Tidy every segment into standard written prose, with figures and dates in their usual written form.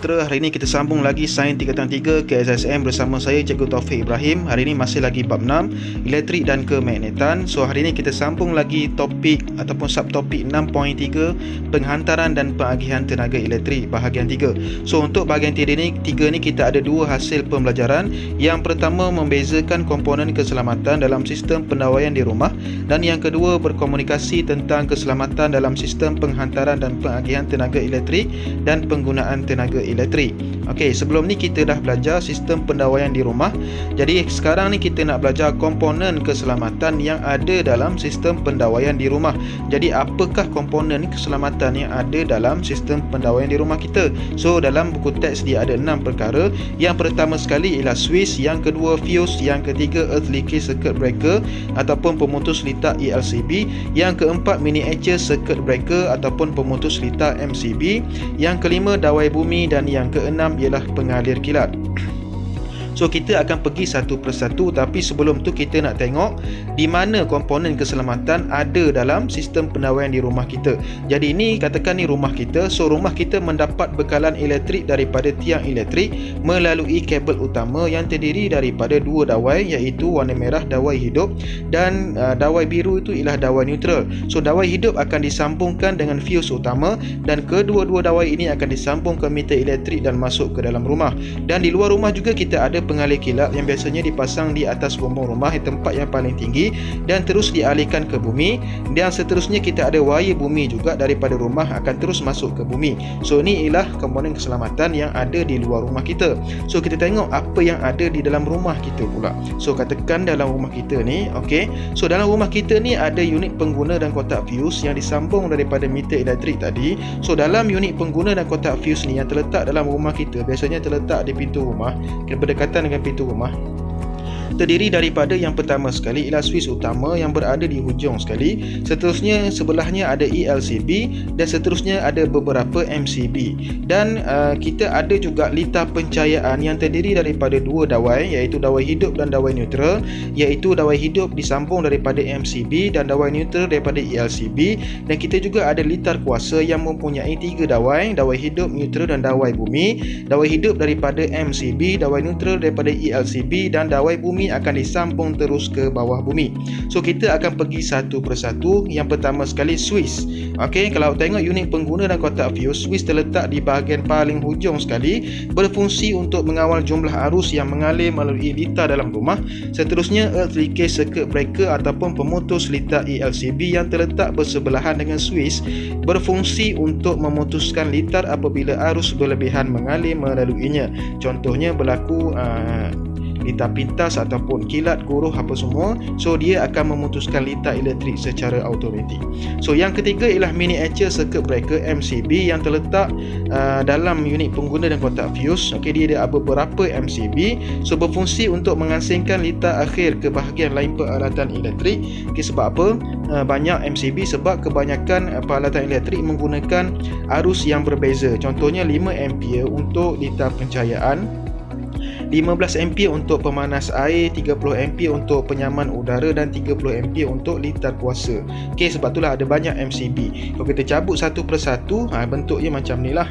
sejahtera. Hari ini kita sambung lagi Sains 3-3 KSSM bersama saya Cikgu Taufik Ibrahim. Hari ini masih lagi bab 6, elektrik dan kemagnetan. So hari ini kita sambung lagi topik ataupun subtopik 6.3, penghantaran dan pengagihan tenaga elektrik bahagian 3. So untuk bahagian 3 ni kita ada dua hasil pembelajaran. Yang pertama membezakan komponen keselamatan dalam sistem pendawaian di rumah, dan yang kedua berkomunikasi tentang keselamatan dalam sistem penghantaran dan pengagihan tenaga elektrik dan penggunaan tenaga elektrik. Okey, sebelum ni kita dah belajar sistem pendawaian di rumah. Jadi sekarang ni kita nak belajar komponen keselamatan yang ada dalam sistem pendawaian di rumah. Jadi apakah komponen keselamatan yang ada dalam sistem pendawaian di rumah kita? So dalam buku teks dia ada 6 perkara. Yang pertama sekali ialah switch, yang kedua fuse, yang ketiga earth leakage circuit breaker ataupun pemutus litar ELCB, yang keempat miniature circuit breaker ataupun pemutus litar MCB, yang kelima dawai bumi, dan yang keenam ialah pengalir kilat. So kita akan pergi satu persatu, tapi sebelum tu kita nak tengok di mana komponen keselamatan ada dalam sistem pendawaian di rumah kita. Jadi ini katakan ni rumah kita. So rumah kita mendapat bekalan elektrik daripada tiang elektrik melalui kabel utama yang terdiri daripada dua dawai, iaitu warna merah dawai hidup dan dawai biru itu ialah dawai neutral. So dawai hidup akan disambungkan dengan fuse utama, dan kedua-dua dawai ini akan disambung ke meter elektrik dan masuk ke dalam rumah. Dan di luar rumah juga kita ada pengalih kilat yang biasanya dipasang di atas bumbung rumah di tempat yang paling tinggi dan terus dialihkan ke bumi, dan seterusnya kita ada wayar bumi juga daripada rumah akan terus masuk ke bumi. So ini ialah komponen keselamatan yang ada di luar rumah kita. So kita tengok apa yang ada di dalam rumah kita pula. So katakan dalam rumah kita ni, okey. So dalam rumah kita ni ada unit pengguna dan kotak fuse yang disambung daripada meter elektrik tadi. So dalam unit pengguna dan kotak fuse ni yang terletak dalam rumah kita, biasanya terletak di pintu rumah, berdekatan dengan pintu rumah, terdiri daripada yang pertama sekali ialah switch utama yang berada di hujung sekali. Seterusnya sebelahnya ada ELCB, dan seterusnya ada beberapa MCB, dan kita ada juga litar pencahayaan yang terdiri daripada dua dawai, iaitu dawai hidup dan dawai neutral, iaitu dawai hidup disambung daripada MCB dan dawai neutral daripada ELCB. Dan kita juga ada litar kuasa yang mempunyai tiga dawai, dawai hidup, neutral dan dawai bumi. Dawai hidup daripada MCB, dawai neutral daripada ELCB, dan dawai bumi akan disambung terus ke bawah bumi. So kita akan pergi satu persatu. Yang pertama sekali switch. Okey, kalau tengok unit pengguna dan kotak fuse, switch terletak di bahagian paling hujung sekali, berfungsi untuk mengawal jumlah arus yang mengalir melalui litar dalam rumah. Seterusnya earth leakage circuit breaker ataupun pemutus litar ELCB yang terletak bersebelahan dengan switch, berfungsi untuk memutuskan litar apabila arus berlebihan mengalir melaluinya. Contohnya berlaku litar pintas ataupun kilat, guruh apa semua. So dia akan memutuskan litar elektrik secara automatik. So yang ketiga ialah miniature circuit breaker MCB yang terletak dalam unit pengguna dan kotak fuse. Okey, dia ada beberapa MCB. So berfungsi untuk mengasingkan litar akhir ke bahagian lain peralatan elektrik. Okey, sebab apa? Banyak MCB sebab kebanyakan peralatan elektrik menggunakan arus yang berbeza. Contohnya 5 ampere untuk litar pencahayaan, 15 ampere untuk pemanas air, 30 ampere untuk penyaman udara, dan 30 ampere untuk litar kuasa. Okey, sebab itulah ada banyak MCB. Kalau kita cabut satu persatu, bentuknya macam ni lah.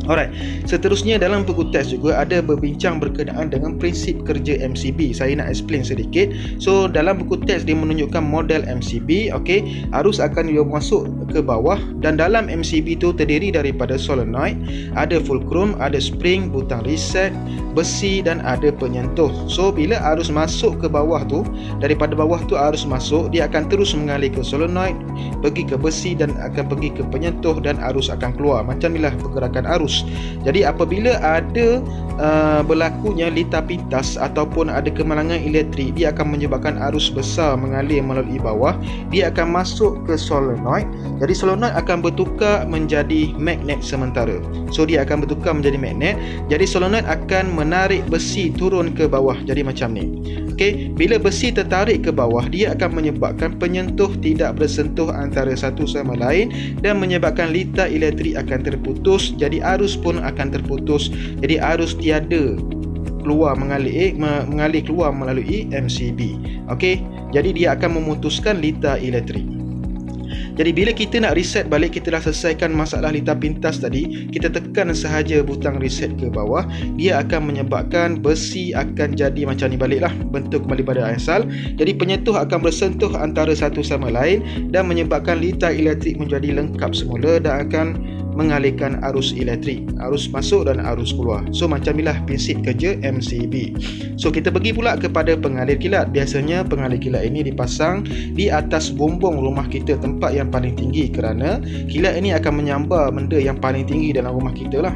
Alright, seterusnya dalam buku teks juga ada berbincang berkenaan dengan prinsip kerja MCB. Saya nak explain sedikit. So dalam buku teks dia menunjukkan model MCB. Okey, arus akan dia masuk ke bawah, dan dalam MCB tu terdiri daripada solenoid, ada fulcrum, ada spring, butang reset, besi, dan ada penyentuh. So bila arus masuk ke bawah tu, daripada bawah tu arus masuk, dia akan terus mengalir ke solenoid, pergi ke besi, dan akan pergi ke penyentuh, dan arus akan keluar. Macam inilah pergerakan arus. Jadi apabila ada berlakunya litar pintas ataupun ada kemalangan elektrik, dia akan menyebabkan arus besar mengalir melalui bawah. Dia akan masuk ke solenoid. Jadi solenoid akan bertukar menjadi magnet sementara. So dia akan bertukar menjadi magnet. Jadi solenoid akan menarik besi turun ke bawah. Jadi macam ni. Okey, bila besi tertarik ke bawah, dia akan menyebabkan penyentuh tidak bersentuh antara satu sama lain dan menyebabkan litar elektrik akan terputus. Jadi arus pun akan terputus. Jadi arus tiada mengalir keluar melalui MCB. Okey, jadi dia akan memutuskan litar elektrik. Jadi bila kita nak reset balik, kita dah selesaikan masalah litar pintas tadi, kita tekan sahaja butang reset ke bawah, dia akan menyebabkan besi akan jadi macam ni balik lah, bentuk kembali pada asal. Jadi penyentuh akan bersentuh antara satu sama lain dan menyebabkan litar elektrik menjadi lengkap semula dan akan mengalihkan arus elektrik, arus masuk dan arus keluar. So macam inilah prinsip kerja MCB. So kita pergi pula kepada pengalir kilat. Biasanya pengalir kilat ini dipasang di atas bumbung rumah kita, tempat yang paling tinggi, kerana kilat ini akan menyambar benda yang paling tinggi dalam rumah kita lah.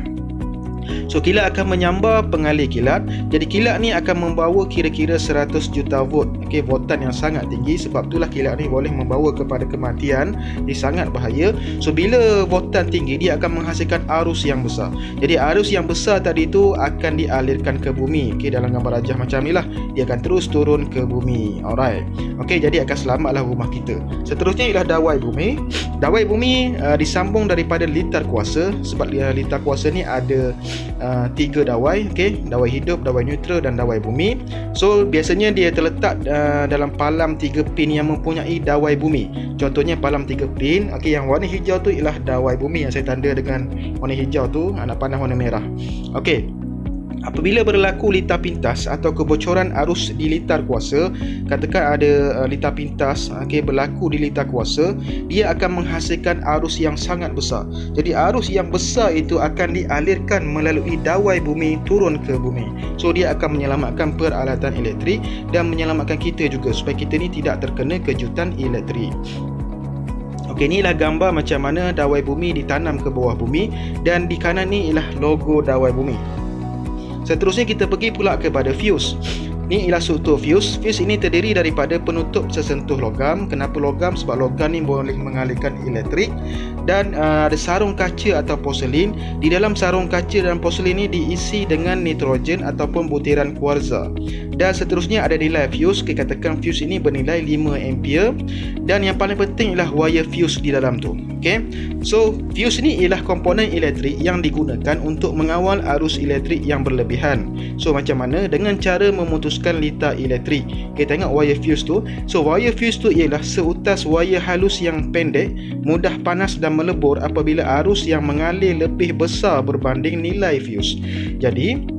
So kilat akan menyambar pengalir kilat. Jadi kilat ni akan membawa kira-kira 100 juta volt. Okey, voltan yang sangat tinggi. Sebab itulah kilat ni boleh membawa kepada kematian. Dia sangat bahaya. So bila voltan tinggi, dia akan menghasilkan arus yang besar. Jadi arus yang besar tadi tu akan dialirkan ke bumi. Okey, dalam gambar rajah macam ni lah, dia akan terus turun ke bumi. Alright. Okey, jadi akan selamatlah rumah kita. Seterusnya ialah dawai bumi. Dawai bumi disambung daripada litar kuasa. Sebab litar kuasa ni ada 3 dawai, okey, dawai hidup, dawai neutral dan dawai bumi. So biasanya dia terletak dalam palam 3 pin yang mempunyai dawai bumi. Contohnya palam 3 pin, okey, yang warna hijau tu ialah dawai bumi yang saya tanda dengan warna hijau tu, anak panah warna merah. Okey. Apabila berlaku litar pintas atau kebocoran arus di litar kuasa, katakan ada litar pintas, okay, berlaku di litar kuasa, dia akan menghasilkan arus yang sangat besar. Jadi arus yang besar itu akan dialirkan melalui dawai bumi turun ke bumi. So dia akan menyelamatkan peralatan elektrik dan menyelamatkan kita juga, supaya kita ni tidak terkena kejutan elektrik. Okey, inilah gambar macam mana dawai bumi ditanam ke bawah bumi, dan di kanan ni ialah logo dawai bumi. Seterusnya kita pergi pula kepada fuse. Ini ialah struktur fuse. Fuse ini terdiri daripada penutup sesentuh logam. Kenapa logam? Sebab logam ni boleh mengalirkan elektrik. Dan ada sarung kaca atau porselin. Di dalam sarung kaca dan porselin ini diisi dengan nitrogen ataupun butiran kuarza. Dan seterusnya ada nilai fuse. Kita katakan fuse ini bernilai 5 ampere. Dan yang paling penting ialah wire fuse di dalam tu. Okay. So fuse ni ialah komponen elektrik yang digunakan untuk mengawal arus elektrik yang berlebihan. So macam mana? Dengan cara memutuskan litar elektrik. Kita tengok wire fuse tu. So wire fuse tu ialah seutas wire halus yang pendek, mudah panas dan melebur apabila arus yang mengalir lebih besar berbanding nilai fuse. Jadi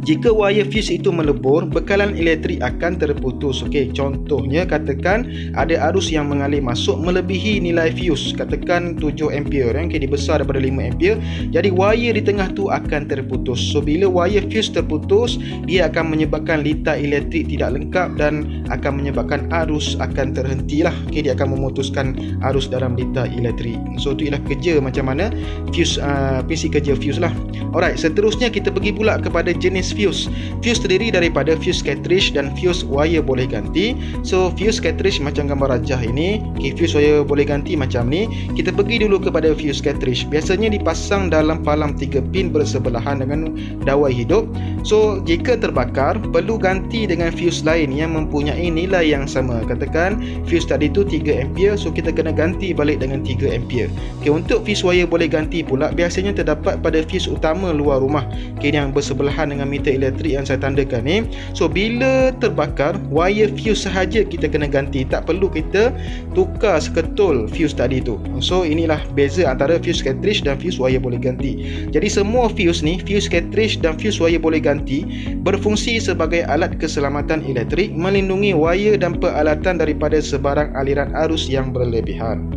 jika wire fuse itu melebur, bekalan elektrik akan terputus. Okey, contohnya katakan ada arus yang mengalir masuk melebihi nilai fuse, katakan 7 ampere, okey, dia besar daripada 5 ampere. Jadi wire di tengah tu akan terputus. So bila wire fuse terputus, dia akan menyebabkan litar elektrik tidak lengkap dan akan menyebabkan arus akan terhentilah. Okey, dia akan memutuskan arus dalam litar elektrik. So itu ialah kerja macam mana fuse, prinsip kerja fuse lah. Alright, seterusnya kita pergi pula kepada jenis fuse. Fuse terdiri daripada fuse cartridge dan fuse wire boleh ganti. So fuse cartridge macam gambar rajah ini, okay, fuse wire boleh ganti macam ni. Kita pergi dulu kepada fuse cartridge. Biasanya dipasang dalam palam 3 pin bersebelahan dengan dawai hidup. So jika terbakar, perlu ganti dengan fuse lain yang mempunyai nilai yang sama. Katakan fuse tadi tu 3 ampere, so kita kena ganti balik dengan 3 ampere. Okay, untuk fuse wire boleh ganti pula biasanya terdapat pada fuse utama luar rumah, okay, yang bersebelahan dengan meter elektrik yang saya tandakan ni. So bila terbakar, wire fuse sahaja kita kena ganti, tak perlu kita tukar seketul fuse tadi tu. So inilah beza antara fuse cartridge dan fuse wire boleh ganti. Jadi semua fuse ni, fuse cartridge dan fuse wire boleh ganti, berfungsi sebagai alat keselamatan elektrik, melindungi wire dan peralatan daripada sebarang aliran arus yang berlebihan.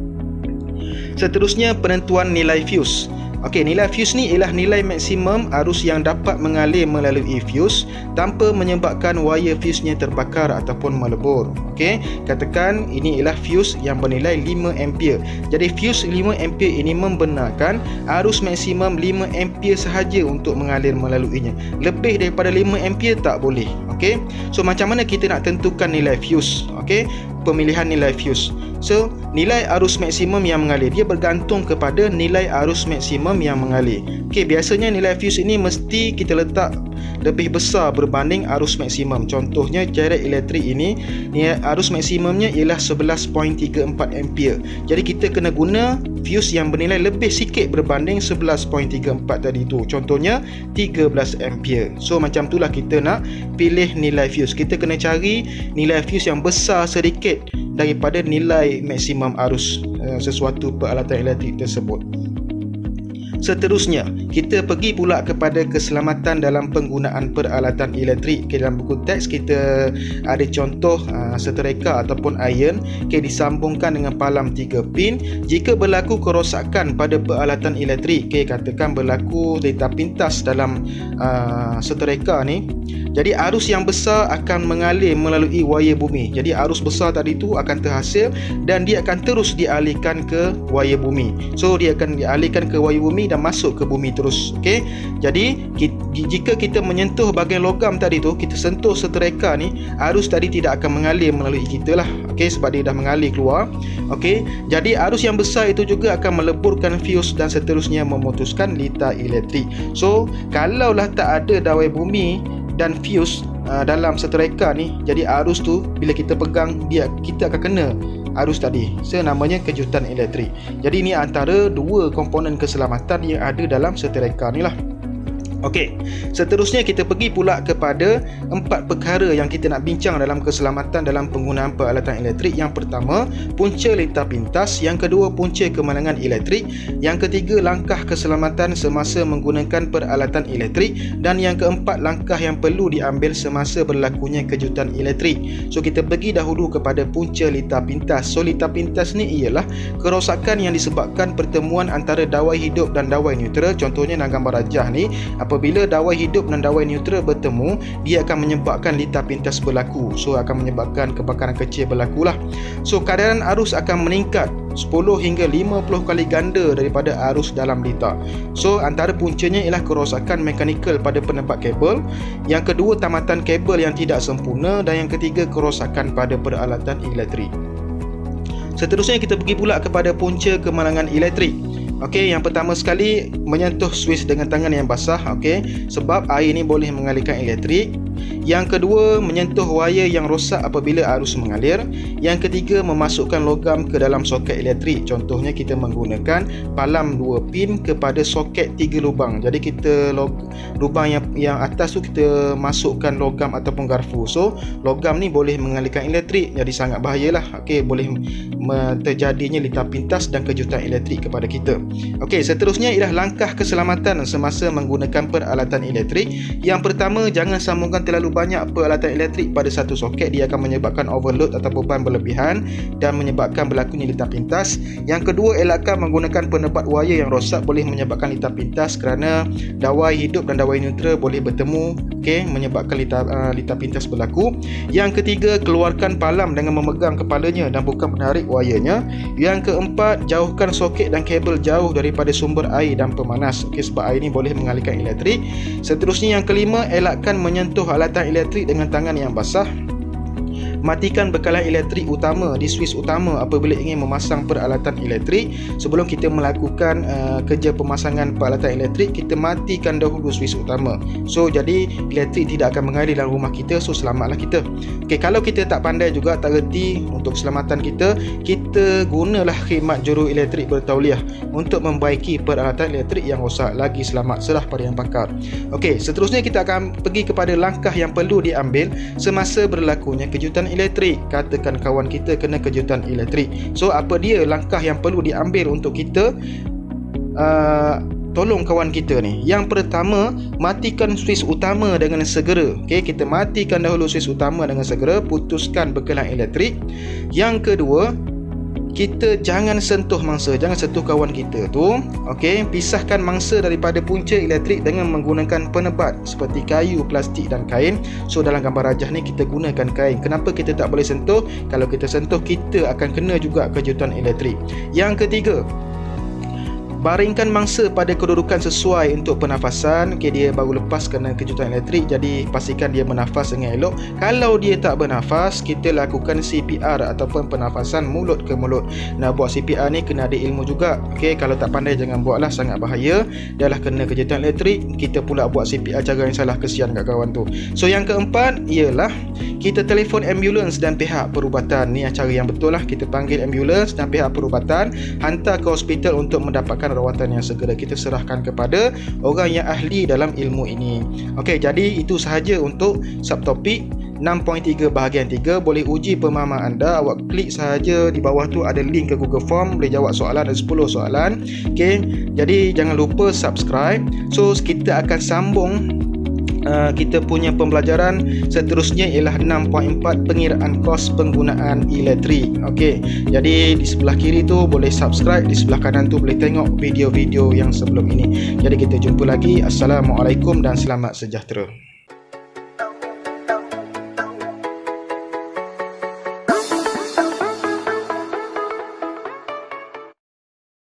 Seterusnya penentuan nilai fuse. Okey, nilai fuse ni ialah nilai maksimum arus yang dapat mengalir melalui fuse tanpa menyebabkan wire fuse-nya terbakar ataupun melebur. Okey, katakan ini ialah fuse yang bernilai 5 ampere. Jadi fuse 5 ampere ini membenarkan arus maksimum 5 ampere sahaja untuk mengalir melaluinya. Lebih daripada 5 ampere tak boleh. Okey, so macam mana kita nak tentukan nilai fuse? Okey, pemilihan nilai fuse. So nilai arus maksimum yang mengalir, dia bergantung kepada nilai arus maksimum yang mengalir. Okey, biasanya nilai fuse ini mesti kita letak lebih besar berbanding arus maksimum. Contohnya cairan elektrik ini, arus maksimumnya ialah 11.34 ampere. Jadi kita kena guna fuse yang bernilai lebih sikit berbanding 11.34 tadi tu. Contohnya 13 ampere. So macam itulah kita nak pilih nilai fuse. Kita kena cari nilai fuse yang besar sedikit daripada nilai mencapai maksimum arus sesuatu peralatan elektrik tersebut. Seterusnya, kita pergi pula kepada keselamatan dalam penggunaan peralatan elektrik. Dalam buku teks kita ada contoh setereka ataupun iron disambungkan dengan palam 3 pin. Jika berlaku kerosakan pada peralatan elektrik, katakan berlaku letak pintas dalam setereka ni, jadi arus yang besar akan mengalir melalui wayar bumi. Jadi arus besar tadi tu akan terhasil dan dia akan terus dialihkan ke wayar bumi. So dia akan dialihkan ke wayar bumi dan masuk ke bumi terus. Okey. Jadi jika kita menyentuh bahagian logam tadi tu, kita sentuh setereka ni, arus tadi tidak akan mengalir melalui kita lah. Okey, sebab dia dah mengalir keluar. Okey. Jadi arus yang besar itu juga akan meleburkan fuse dan seterusnya memutuskan litar elektrik. So kalaulah tak ada dawai bumi dan fuse dalam setereka ni, jadi arus tu bila kita pegang kita akan kena arus tadi. Namanya kejutan elektrik. Jadi ini antara dua komponen keselamatan yang ada dalam setereka ni lah. Okey, seterusnya kita pergi pula kepada 4 perkara yang kita nak bincang dalam keselamatan dalam penggunaan peralatan elektrik. Yang pertama, punca litar pintas. Yang kedua, punca kemalangan elektrik. Yang ketiga, langkah keselamatan semasa menggunakan peralatan elektrik. Dan yang keempat, langkah yang perlu diambil semasa berlakunya kejutan elektrik. So kita pergi dahulu kepada punca litar pintas. So litar pintas ni ialah kerosakan yang disebabkan pertemuan antara dawai hidup dan dawai neutral. Contohnya dalam gambar rajah ni, apabila dawai hidup dan dawai neutral bertemu, dia akan menyebabkan litar pintas berlaku. So akan menyebabkan kebakaran kecil berlaku lah. So kadar arus akan meningkat 10 hingga 50 kali ganda daripada arus dalam litar. So antara puncanya ialah kerosakan mekanikal pada penebat kabel. Yang kedua, tamatan kabel yang tidak sempurna. Dan yang ketiga, kerosakan pada peralatan elektrik. Seterusnya kita pergi pula kepada punca kemalangan elektrik. Okey, yang pertama sekali, menyentuh switch dengan tangan yang basah. Okey, sebab air ni boleh mengalirkan elektrik. Yang kedua, menyentuh wayar yang rosak apabila arus mengalir. Yang ketiga, memasukkan logam ke dalam soket elektrik. Contohnya kita menggunakan palam 2 pin kepada soket 3 lubang. Jadi kita lubang yang atas tu kita masukkan logam ataupun garfu. So logam ni boleh mengalirkan elektrik, jadi sangat bahayalah. Okey, boleh terjadinya litar pintas dan kejutan elektrik kepada kita. Okey, seterusnya ialah langkah keselamatan semasa menggunakan peralatan elektrik. Yang pertama, jangan sambungkan terlalu banyak peralatan elektrik pada satu soket. Dia akan menyebabkan overload atau beban berlebihan dan menyebabkan berlakunya litar pintas. Yang kedua, elakkan menggunakan penebat wayar yang rosak, boleh menyebabkan litar pintas kerana dawai hidup dan dawai neutral boleh bertemu. Okey, menyebabkan litar pintas berlaku. Yang ketiga, keluarkan palam dengan memegang kepalanya dan bukan menarik wayarnya. Yang keempat, jauhkan soket dan kabel jauh daripada sumber air dan pemanas. Okey, sebab air ni boleh mengalirkan elektrik. Seterusnya yang kelima, elakkan menyentuh alatan elektrik dengan tangan yang basah. Matikan bekalan elektrik utama di switch utama apabila ingin memasang peralatan elektrik. Sebelum kita melakukan kerja pemasangan peralatan elektrik, kita matikan dahulu switch utama. So jadi elektrik tidak akan mengalir dalam rumah kita. So selamatlah kita. Okey, kalau kita tak pandai juga, tak reti untuk keselamatan kita, kita gunalah khidmat juru elektrik bertauliah untuk membaiki peralatan elektrik yang rosak. Lagi selamat, serah pada yang pakar. Okey, seterusnya kita akan pergi kepada langkah yang perlu diambil semasa berlakunya kejutan elektrik. Katakan kawan kita kena kejutan elektrik. So apa dia langkah yang perlu diambil untuk kita tolong kawan kita ni? Yang pertama, matikan switch utama dengan segera. Okey, kita matikan dahulu switch utama dengan segera, putuskan bekalan elektrik. Yang kedua, kita jangan sentuh mangsa, jangan sentuh kawan kita tu. Okey, pisahkan mangsa daripada punca elektrik dengan menggunakan penebat seperti kayu, plastik dan kain. So dalam gambar rajah ni kita gunakan kain. Kenapa kita tak boleh sentuh? Kalau kita sentuh, kita akan kena juga kejutan elektrik. Yang ketiga, baringkan mangsa pada kedudukan sesuai untuk pernafasan. Okay, dia baru lepas kena kejutan elektrik, jadi pastikan dia bernafas dengan elok. Kalau dia tak bernafas, kita lakukan CPR ataupun pernafasan mulut ke mulut. Nak buat CPR ni kena ada ilmu juga. Okay, kalau tak pandai jangan buatlah, sangat bahaya. Dah lah kena kejutan elektrik, kita pula buat CPR cara yang salah, kesian kat kawan tu. So yang keempat ialah kita telefon ambulans dan pihak perubatan. Ni cara yang betul lah. Kita panggil ambulans dan pihak perubatan, hantar ke hospital untuk mendapatkan rawatan yang segera. Kita serahkan kepada orang yang ahli dalam ilmu ini. Okey, jadi itu sahaja untuk subtopik 6.3 bahagian 3. Boleh uji pemahaman anda. Awak klik sahaja di bawah tu ada link ke Google Form, boleh jawab soalan, ada 10 soalan. Okey, jadi jangan lupa subscribe. So kita akan sambung kita punya pembelajaran seterusnya ialah 6.4 pengiraan kos penggunaan elektrik. Okey, jadi di sebelah kiri tu boleh subscribe, di sebelah kanan tu boleh tengok video-video yang sebelum ini. Jadi kita jumpa lagi. Assalamualaikum dan selamat sejahtera.